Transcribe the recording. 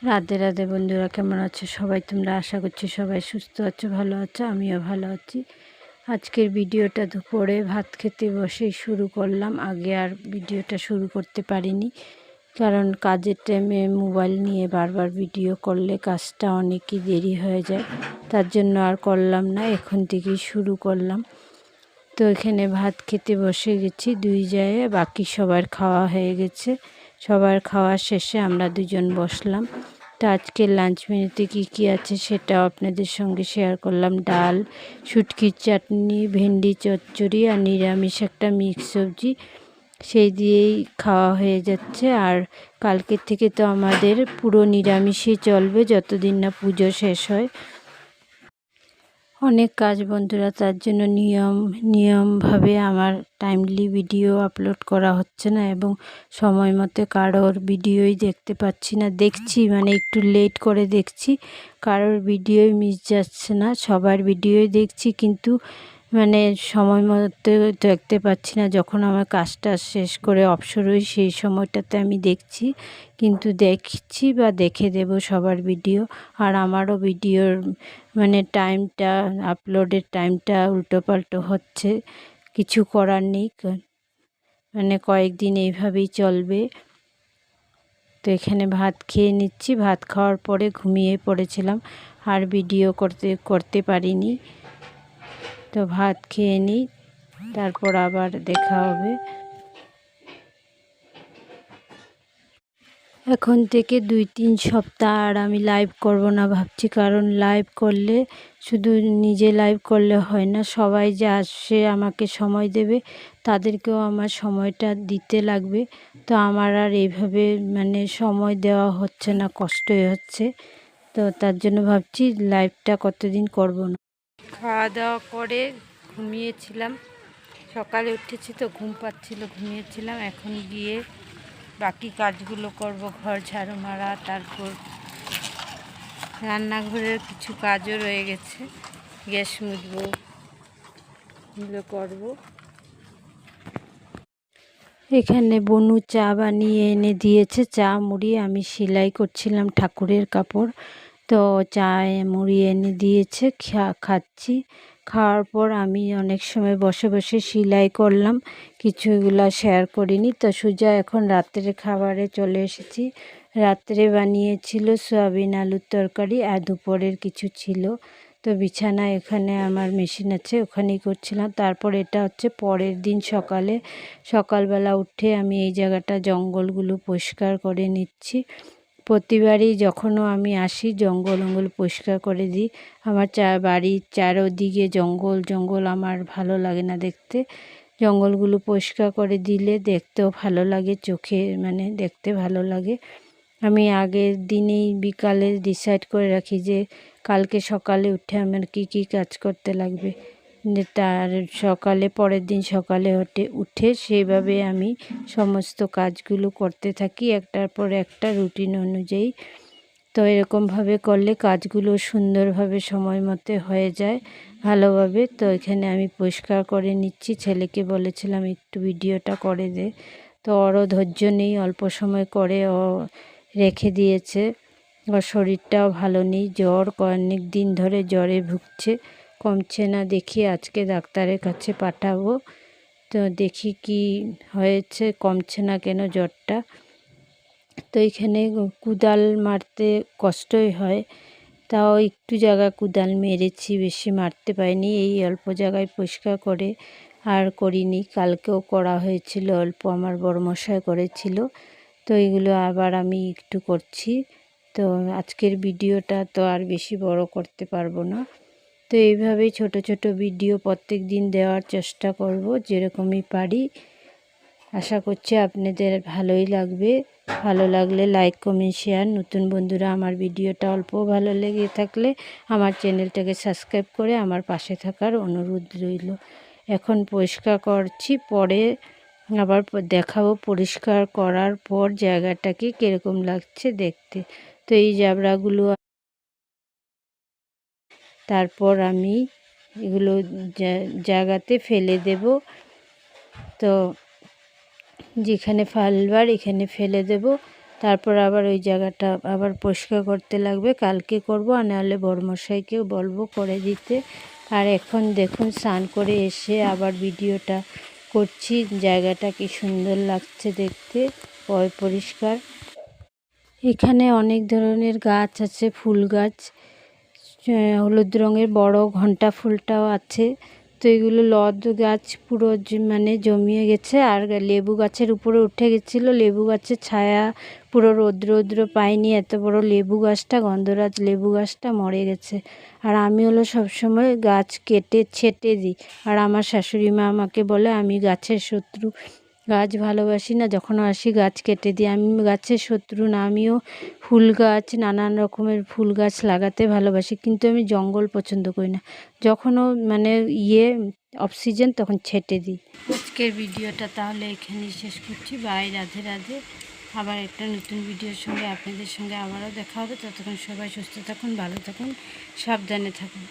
রাধে রাধে বন্ধুরা, কেমন আছো সবাই? তোমরা আশা করছি সবাই সুস্থ আছো, ভালো আছো। আমিও ভালো আছি। আজকের ভিডিওটা দুপুরে ভাত খেতে বসেই শুরু করলাম। আগে আর ভিডিওটা শুরু করতে পারিনি, কারণ কাজের টাইমে মোবাইল নিয়ে বারবার ভিডিও করলে কাজটা অনেকই দেরি হয়ে যায়। তার জন্য আর করলাম না, এখন থেকেই শুরু করলাম। তো এখানে ভাত খেতে বসে গেছি দুই জায়গায়, বাকি সবার খাওয়া হয়ে গেছে। সবার খাওয়া শেষে আমরা দুজন বসলাম। তো আজকের লাঞ্চ মেনুতে কী আছে সেটাও আপনাদের সঙ্গে শেয়ার করলাম। ডাল, শুটকির চাটনি, ভেন্ডি চচ্চড়ি আর নিরামিষ একটা মিক্স সবজি, সেই দিয়েই খাওয়া হয়ে যাচ্ছে। আর কালকের থেকে তো আমাদের পুরো নিরামিষই চলবে যতদিন না পুজো শেষ হয়। অনেক কাজ বন্ধুরা, তার জন্য নিয়মভাবে আমার টাইমলি ভিডিও আপলোড করা হচ্ছে না, এবং সময় মতো কারোর ভিডিওই দেখতে পাচ্ছি না। দেখছি মানে একটু লেট করে দেখছি, কারোর ভিডিওই মিস যাচ্ছে না, সবার ভিডিওই দেখছি, কিন্তু মানে সময় মতো দেখতে পাচ্ছি না। যখন আমার কাজটা শেষ করে অবসর হই সেই সময়টাতে আমি দেখছি, কিন্তু দেখছি বা দেখে দেব সবার ভিডিও। আর আমারও ভিডিওর মানে টাইমটা, আপলোডের টাইমটা উল্টোপাল্টো হচ্ছে, কিছু করার নেই। মানে কয়েকদিন এইভাবেই চলবে। তো এখানে ভাত খেয়ে নিচ্ছি। ভাত খাওয়ার পরে ঘুমিয়ে পড়েছিলাম, আর ভিডিও করতে পারিনি। তো ভাত খেয়ে নিই, তারপর আবার দেখা হবে। এখন থেকে 2-3 সপ্তাহ আর আমি লাইভ করব না ভাবছি, কারণ লাইভ করলে শুধু নিজে লাইভ করলে হয় না, সবাই যে আসে আমাকে সময় দেবে তাদেরকেও আমার সময়টা দিতে লাগবে। তো আমার আর এইভাবে মানে সময় দেওয়া হচ্ছে না, কষ্টই হচ্ছে। তো তার জন্য ভাবছি লাইভটা কতদিন করব না। খাওয়া দাওয়া করে ঘুমিয়েছিলাম, সকালে উঠেছি তো ঘুম পাচ্ছিল, ঘুমিয়েছিলাম। এখন গিয়ে বাকি কাজগুলো করব, ঘর ঝাড়ু মারা, তারপর রান্নাঘরের কিছু কাজও রয়ে গেছে, গ্যাস মুছবো, এগুলো করব। এখানে বনু চা বানিয়ে এনে দিয়েছে, চা মুড়ি। আমি সেলাই করছিলাম ঠাকুরের কাপড়, তো চা মুড়ি এনে দিয়েছে, খাচ্ছি। খাওয়ার পর আমি অনেক সময় বসে বসে সেলাই করলাম, কিছুগুলা শেয়ার করিনি। তো সোজা এখন রাত্রে খাবারে চলে এসেছি। রাত্রে বানিয়েছিল সয়াবিন আলুর তরকারি, আর দুপুরের কিছু ছিল। তো বিছানা এখানে আমার মেশিন আছে, ওখানেই করছিলাম। তারপর এটা হচ্ছে পরের দিন সকালবেলা উঠে আমি এই জায়গাটা জঙ্গলগুলো পরিষ্কার করে নিচ্ছি। প্রতিবারই যখনও আমি আসি জঙ্গল পরিষ্কার করে দিই। আমার বাড়ির চারোদিকে জঙ্গল আমার ভালো লাগে না দেখতে। জঙ্গলগুলো পরিষ্কার করে দিলে দেখতেও ভালো লাগে, চোখে মানে দেখতে ভালো লাগে। আমি আগের দিনেই বিকালে ডিসাইড করে রাখি যে কালকে সকালে উঠে আমার কী কাজ করতে লাগবে। তার পরের দিন সকালে উঠে সেইভাবে আমি সমস্ত কাজগুলো করতে থাকি, একটার পর একটা রুটিন অনুযায়ী। তো এরকমভাবে করলে কাজগুলো সুন্দরভাবে সময় মতো হয়ে যায় ভালোভাবে। তো এখানে আমি পরিষ্কার করে নিচ্ছি। ছেলেকে বলেছিলাম একটু ভিডিওটা করে দে, তো ওরও ধৈর্য নেই, অল্প সময় করে ও রেখে দিয়েছে। ওর শরীরটাও ভালো নেই, জ্বর, অনেক দিন ধরে জ্বরে ভুগছে, কমছে না। দেখি আজকে ডাক্তারের কাছে পাঠাবো, তো দেখি কি হয়েছে, কমছে না কেন জ্বরটা। তো এখানে কুদাল মারতে কষ্টই হয়, তাও একটু জায়গা কুদাল মেরেছি, বেশি মারতে পারিনি। এই অল্প জায়গায় পরিষ্কার করে আর করিনি। কালকেও করা হয়েছিল অল্প, আমার বড়মশাই করেছিল। তো এগুলো আবার আমি একটু করছি। তো আজকের ভিডিওটা তো আর বেশি বড় করতে পারবো না। তো এইভাবেই ছোট ছোট ভিডিও প্রত্যেক দিন দেওয়ার চেষ্টা করব, যেরকমই পারি। আশা করছি আপনাদের ভালোই লাগবে। ভালো লাগলে লাইক, কমেন্ট, শেয়ার। নতুন বন্ধুরা আমার ভিডিওটা অল্প ভালো লেগে থাকলে আমার চ্যানেলটাকে সাবস্ক্রাইব করে আমার পাশে থাকার অনুরোধ রইল। এখন পরিষ্কার করছি, পরে আবার দেখাবো পরিষ্কার করার পর জায়গাটাকে কীরকম লাগছে দেখতে। তো এই জাবরাগুলো তারপর আমি এগুলো জায়গাতে ফেলে দেব। তো যেখানে ফেলবার এখানে ফেলে দেব। তারপর আবার ওই জায়গাটা আবার পরিষ্কার করতে লাগবে, কালকে করব, আর নাহলে বড়মশাইকে বলবো করে দিতে। আর এখন দেখুন স্নান করে এসে আবার ভিডিওটা করছি। জায়গাটা কি সুন্দর লাগছে দেখতে, পরিষ্কার। এখানে অনেক ধরনের গাছ আছে, ফুল গাছ, হলুদ রঙের বড় ঘন্টা ফুলটাও আছে। তো এগুলো লদ গাছ পুরো মানে জমিয়ে গেছে, আর লেবু গাছের উপরে উঠে গেছিলো। লেবু গাছের ছায়া পুরো রৌদ্র পায়নি, এত বড় লেবু গাছটা, গন্ধরাজ লেবু গাছটা মরে গেছে। আর আমি হলো সবসময় গাছ কেটে ছেটে দিই, আর আমার শাশুড়ি মা আমাকে বলে আমি গাছের শত্রু, গাছ ভালোবাসি না, যখন আসি গাছ কেটে দিই। আমি গাছের শত্রু না, আমিও ফুল গাছ, নানান রকমের ফুল গাছ লাগাতে ভালোবাসি, কিন্তু আমি জঙ্গল পছন্দ করি না। যখনও মানে অফ সিজন তখন ছেটে দিই। আজকের ভিডিওটা তাহলে এখানেই শেষ করছি। বাই, রাধে রাধে। আবার একটা নতুন ভিডিওর সঙ্গে আপনাদের সঙ্গে আবারও দেখা হবে। ততক্ষণ সবাই সুস্থ থাকুন, ভালো থাকুন, সাবধানে থাকুন।